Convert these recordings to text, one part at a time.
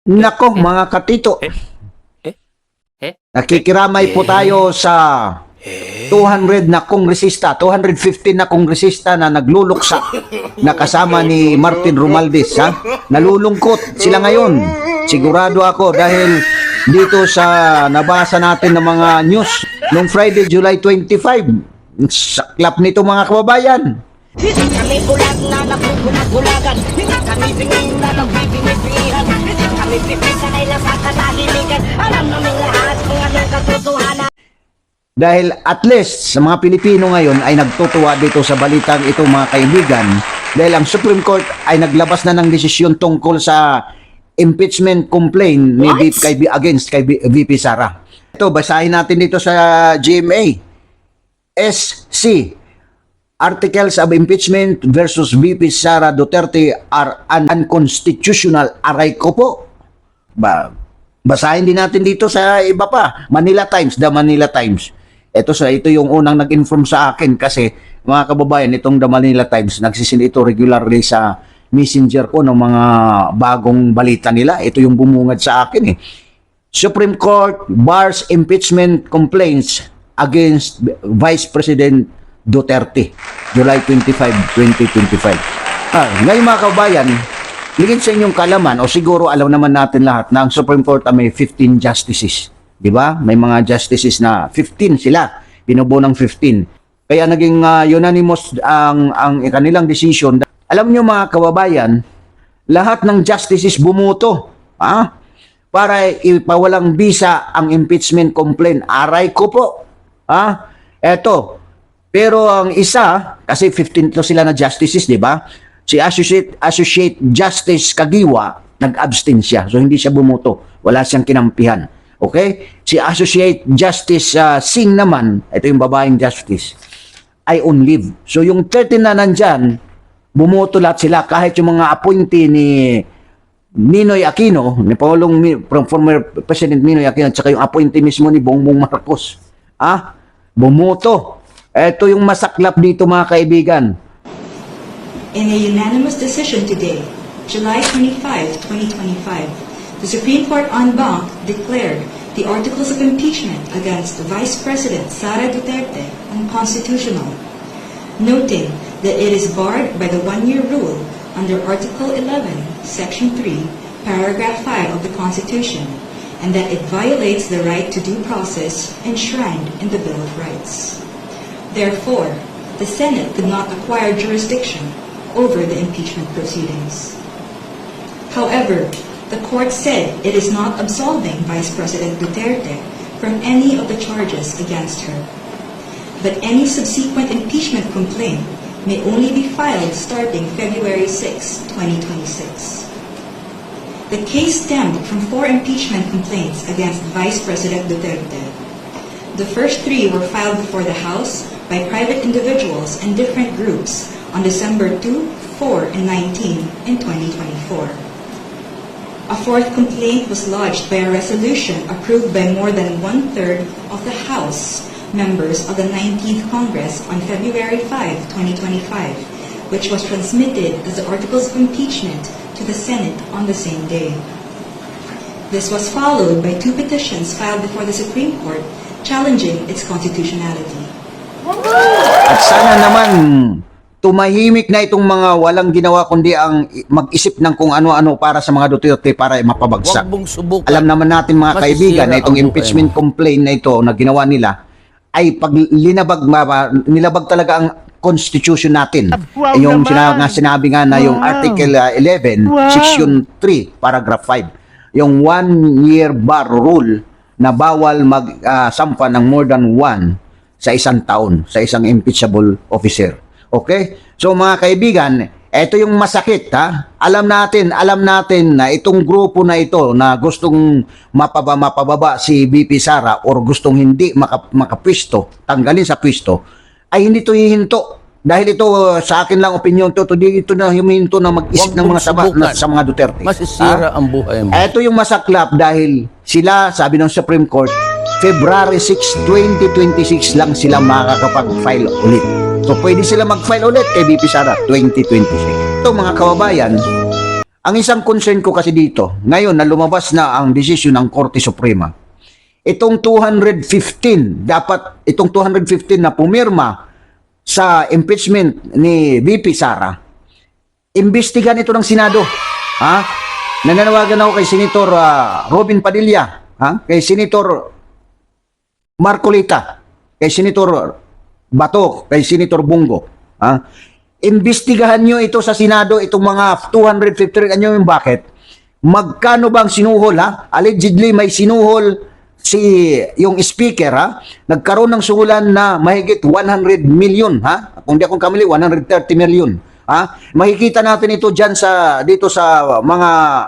Nako, mga katito, nakikiramay po tayo sa 200 na kongresista, 215 na kongresista na nagluluksa na kasama ni Martin Romualdez, ha? Nalulungkot sila ngayon. Sigurado ako dahil dito sa nabasa natin ng mga news noong Friday, July 25, saklap nito mga kababayan. Hindi kami bulag na nagbubulag-bulagan. Hindi kami binging na nagbibingit-bingihan. Hindi kami pipisa na ilang sa katahimikan. Alam namin lahat kung anong katotohanan. Dahil at least sa mga Pilipino ngayon ay nagtutuwa dito sa balitang ito mga kaibigan dahil ang Supreme Court ay naglabas na ng desisyon tungkol sa impeachment complaint ni against kay VP Sara. Ito, basahin natin dito sa GMA. SC Articles of Impeachment versus VP Sara Duterte are unconstitutional. Aray ko po. Basahin din natin dito sa iba pa. Manila Times, The Manila Times. Ito yung unang nag-inform sa akin kasi mga kababayan, itong The Manila Times, nagsisend ito regularly sa messenger ko ng mga bagong balita nila. Ito yung bumungad sa akin eh. Supreme Court bars impeachment complaints against Vice President Duterte, July 25, 2025. Ngayon mga kababayan, ligid sa inyong kalaman o siguro alam naman natin lahat na ang Supreme Court ay may 15 justices. Di ba? May mga justices na 15 sila. Binubuo ng 15. Kaya naging unanimous ang kanilang decision. Alam nyo mga kababayan, lahat ng justices bumuto para ipawalang bisa ang impeachment complaint. Aray ko po. Eto. Pero ang isa, kasi 15 to sila na justices, di ba? Si Associate Justice Kagiwa, nag-abstain siya. So, hindi siya bumuto. Wala siyang kinampihan. Okay? Si Associate Justice Singh naman, ito yung babaeng justice, ay on leave. So, yung 13 na nandyan, bumuto lahat sila. Kahit yung mga appointee ni Ninoy Aquino, ni former President Ninoy Aquino, at saka yung appointee mismo ni Bongbong Marcos. Bumuto. Ito yung masaklap dito mga kaibigan. In a unanimous decision today, July 25, 2025, the Supreme Court en banc declared the articles of impeachment against Vice President Sara Duterte unconstitutional, noting that it is barred by the one-year rule under Article 11, Section 3, Paragraph 5 of the Constitution, and that it violates the right to due process enshrined in the Bill of Rights. Therefore, the Senate could not acquire jurisdiction over the impeachment proceedings. However, the court said it is not absolving Vice President Duterte from any of the charges against her. But any subsequent impeachment complaint may only be filed starting February 6, 2026. The case stemmed from 4 impeachment complaints against Vice President Duterte. The first 3 were filed before the House by private individuals and different groups on December 2, 4, and 19 in 2024. A 4th complaint was lodged by a resolution approved by more than 1/3 of the House members of the 19th Congress on February 5, 2025, which was transmitted as the Articles of Impeachment to the Senate on the same day. This was followed by 2 petitions filed before the Supreme Court challenging its constitutionality. At sana naman tumahimik na itong mga walang ginawa kundi ang mag-isip ng kung ano-ano para sa mga Duterte para mapabagsak. Alam naman natin mga kaibigan na itong impeachment complaint na ito na ginawa nila ay pag nilabag talaga ang constitution natin. Yung sinabi nga na yung Article 11, Section 3, Paragraph 5. Yung 1-year bar rule na bawal magsampa ng more than 1 sa isang taon, sa isang impeachable officer. Okay? So mga kaibigan, ito yung masakit ha. Alam natin na itong grupo na ito na gustong mapababa si VP Sara or gustong hindi makapwisto, tanggalin sa pwisto, ay hindi to hihinto. Dahil ito, sa akin lang opinion ito na huminto na mag-isip ng mga sa mga Duterte. Masisira ang buhay mo. Ito yung masaklap dahil sila, sabi ng Supreme Court, February 6, 2026 lang sila makakapag-file ulit. So pwede sila mag-file ulit kay VP Sara 2026. Ito mga kababayan, Ang isang concern ko kasi dito, ngayon na lumabas na ang desisyon ng Korte Suprema, itong 215, dapat itong 215 na pumirma sa impeachment ni VP Sara, imbestigan ito ng Senado. Ha? Nananawagan ako kay Senator Robin Padilla, kay Senator Marcolita, kay Senator Bato, kay Senator Bungo. Imbestigahan nyo ito sa Senado, itong mga 250, ano yung bakit? Magkano bang sinuhol, Allegedly may sinuhol yung speaker, Nagkaroon ng suhulan na mahigit 100 million, Kung di akong kamali, 130 million. Makikita natin ito dyan dito sa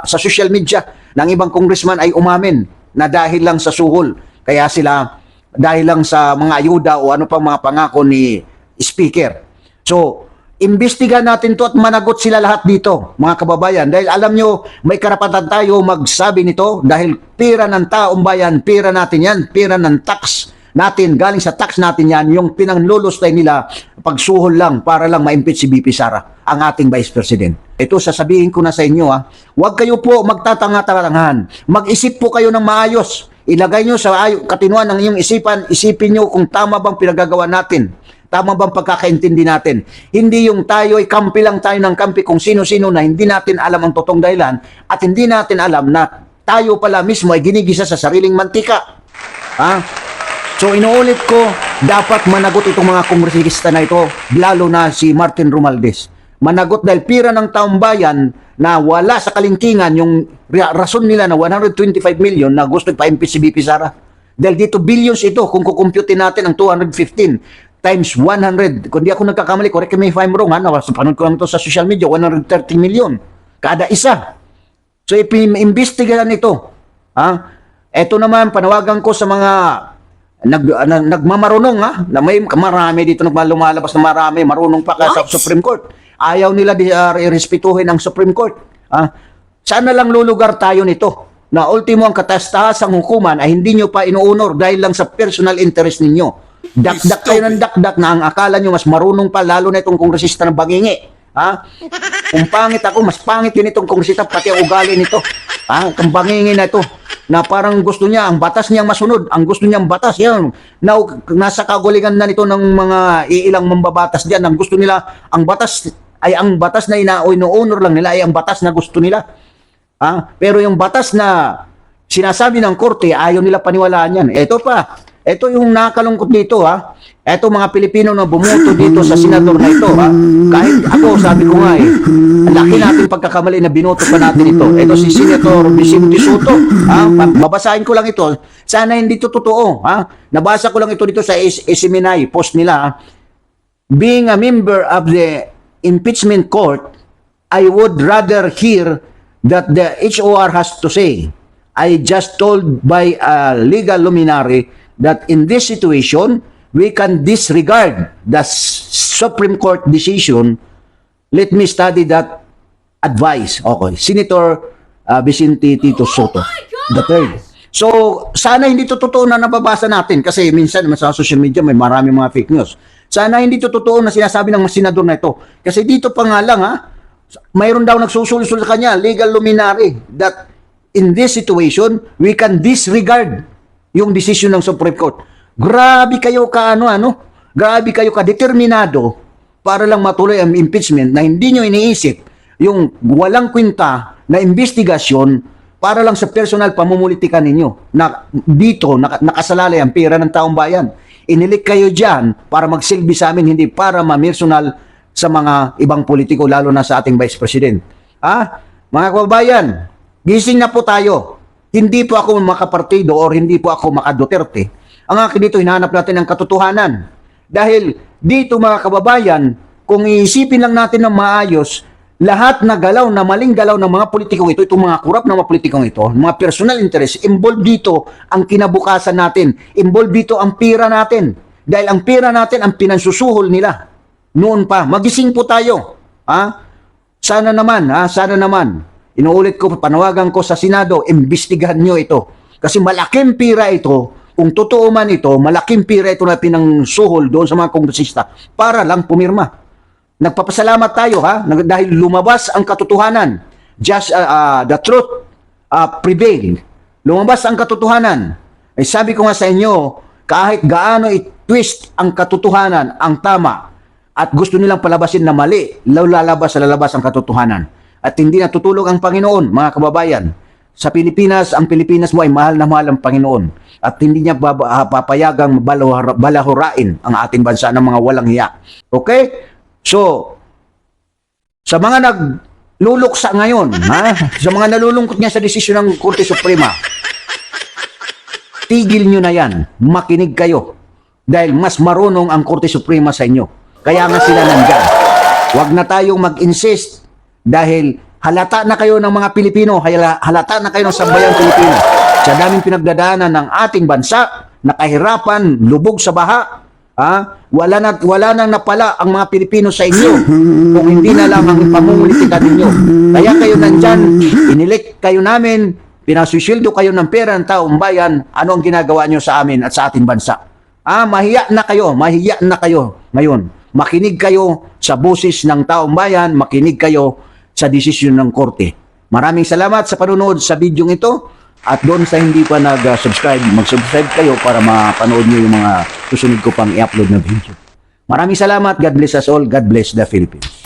sa social media ng ibang congressman ay umamin na dahil lang sa suhol. Kaya sila, dahil lang sa mga ayuda o ano pang mga pangako ni speaker. So, imbestigahan natin to at managot sila lahat dito, mga kababayan. Dahil alam nyo, may karapatan tayo magsabi nito dahil pera ng taong bayan, pera natin yan, pera ng tax natin, galing sa tax natin yan, yung pinanglulustay nila pagsuhol lang para lang ma-impeach si VP Sara, ang ating Vice President. Ito, sasabihin ko na sa inyo, huwag kayo po magtatanga-tangahan. Mag-isip po kayo ng maayos. Ilagay nyo sa katinuan ng inyong isipan, isipin nyo kung tama bang pinagagawa natin. Tama bang pagkakaintindi natin? Hindi yung tayo ay kampi lang tayo ng kampi kung sino-sino na hindi natin alam ang totoong dahilan at hindi natin alam na tayo pala mismo ay ginigisa sa sariling mantika. So inuulit ko, dapat managot itong mga kongresista na ito, lalo na si Martin Romualdez. Managot dahil pira ng taong bayan na wala sa kalingkingan yung rason nila na 125 million na gusto pa-impeach si VP Sara. Dahil dito billions ito kung kukumputin natin ang 215 times 100. Kung di ako nagkakamali, correct me if I'm wrong, panood ko lang ito sa social media, 130 million kada isa. So, imbestigahan ito. Ito naman, panawagan ko sa mga nagmamarunong, na may marami dito lumalabas na marami, marunong pa ka sa Supreme Court. Ayaw nila irespetuhin ang Supreme Court. Sana lang lulugar tayo nito na ultimo ang katas-tahasang hukuman ay hindi nyo pa inuunor dahil lang sa personal interest ninyo. Dakdak kayo ng dakdak na ang akala nyo mas marunong pa, lalo na itong kongresista ng bangingi. Kung pangit ako, mas pangit din itong kongresista, pati ang ugali nito. Kung bangingi na ito, na parang gusto niya, ang batas niyang masunod, ang gusto niyang batas, yan. Nasa kagulingan na nito ng mga iilang mambabatas diyan, ang gusto nila, ang batas na ino-honor lang nila, ay ang batas na gusto nila. Pero yung batas na sinasabi ng korte, ayaw nila paniwalaan yan. Ito yung nakalungkot dito, Ito mga Pilipino na bumoto dito sa senador na ito, Kahit ako, sabi ko nga laki natin pagkakamali na binoto pa natin ito. Ito si Senator Vicente Soto, Babasahin ko lang ito. Sana hindi ito totoo, Nabasa ko lang ito dito sa SMNI, post nila, Being a member of the impeachment court, I would rather hear that the HOR has to say. I just told by a legal luminary that in this situation, we can disregard the Supreme Court decision. Let me study that advice. Okay. Senator Vicente Tito Soto, the third. So, sana hindi to totoo na nababasa natin kasi minsan sa social media may maraming mga fake news. Sana hindi to totoo na sinasabi ng mga senador na ito. Kasi dito pa nga lang, mayroon daw nagsusulsul sa kanya, legal luminary, that in this situation, we can disregard yung desisyon ng Supreme Court. Grabe kayo grabe kayo determinado para lang matuloy ang impeachment na hindi nyo iniisip yung walang kwenta na investigasyon para lang sa personal pamumulitika ninyo na dito nakasalalay ang pera ng taong bayan. Inilik kayo dyan para magsilbi sa amin, hindi para ma-personal sa mga ibang politiko, lalo na sa ating Vice President. Mga kababayan, gising na po tayo. Hindi po ako makapartido or hindi po ako maka-Duterte. Ang akin dito, hinahanap natin ang katotohanan. Dahil dito mga kababayan, kung iisipin lang natin ng maayos, lahat na galaw, na maling galaw ng mga politikong ito, itong mga kurap na mga politikong ito, mga personal interest, involved dito ang kinabukasan natin. Involved dito ang pira natin. Dahil ang pira natin ang pinansusuhol nila. Noon pa, magising po tayo. Sana naman. Inuulit ko, panawagan ko sa Senado, imbestigahan nyo ito. Kasi malaking pira ito, kung totoo man ito, malaking pira ito na pinangsuhol doon sa mga kongresista para lang pumirma. Nagpapasalamat tayo dahil lumabas ang katotohanan. the truth prevail. Lumabas ang katotohanan. Ay sabi ko nga sa inyo, kahit gaano i-twist ang katotohanan, ang tama, at gusto nilang palabasin na mali, lalabas ang katotohanan. At hindi natutulog ang Panginoon, mga kababayan. Sa Pilipinas, ang Pilipinas mo ay mahal na mahal ang Panginoon. At hindi niya papayagang balahurain ang ating bansa ng mga walang hiya. Okay? So, sa mga nagluluksa ngayon, sa mga nalulungkot niya sa desisyon ng Korte Suprema, tigil nyo na yan. Makinig kayo. Dahil mas marunong ang Korte Suprema sa inyo. Kaya nga sila nandyan. Huwag na tayong mag-insist dahil halata na kayo ng mga Pilipino, halata na kayo ng sambayang Pilipino. Sa daming pinagdadaanan ng ating bansa, nakahirapan, lubog sa baha, wala nang napala ang mga Pilipino sa inyo kung hindi na lang ang pamumulitika ninyo. Kaya kayo nandyan, inilik kayo namin, pinasusildo kayo ng pera ng taong bayan, ano ang ginagawa nyo sa amin at sa ating bansa? Mahiya na kayo ngayon. Makinig kayo sa boses ng taong bayan, makinig kayo sa desisyon ng korte. Maraming salamat sa panonood sa video ito. At doon sa hindi pa nag-subscribe, mag-subscribe kayo para mapanood nyo yung mga susunod ko pang i-upload na video. Maraming salamat. God bless us all. God bless the Philippines.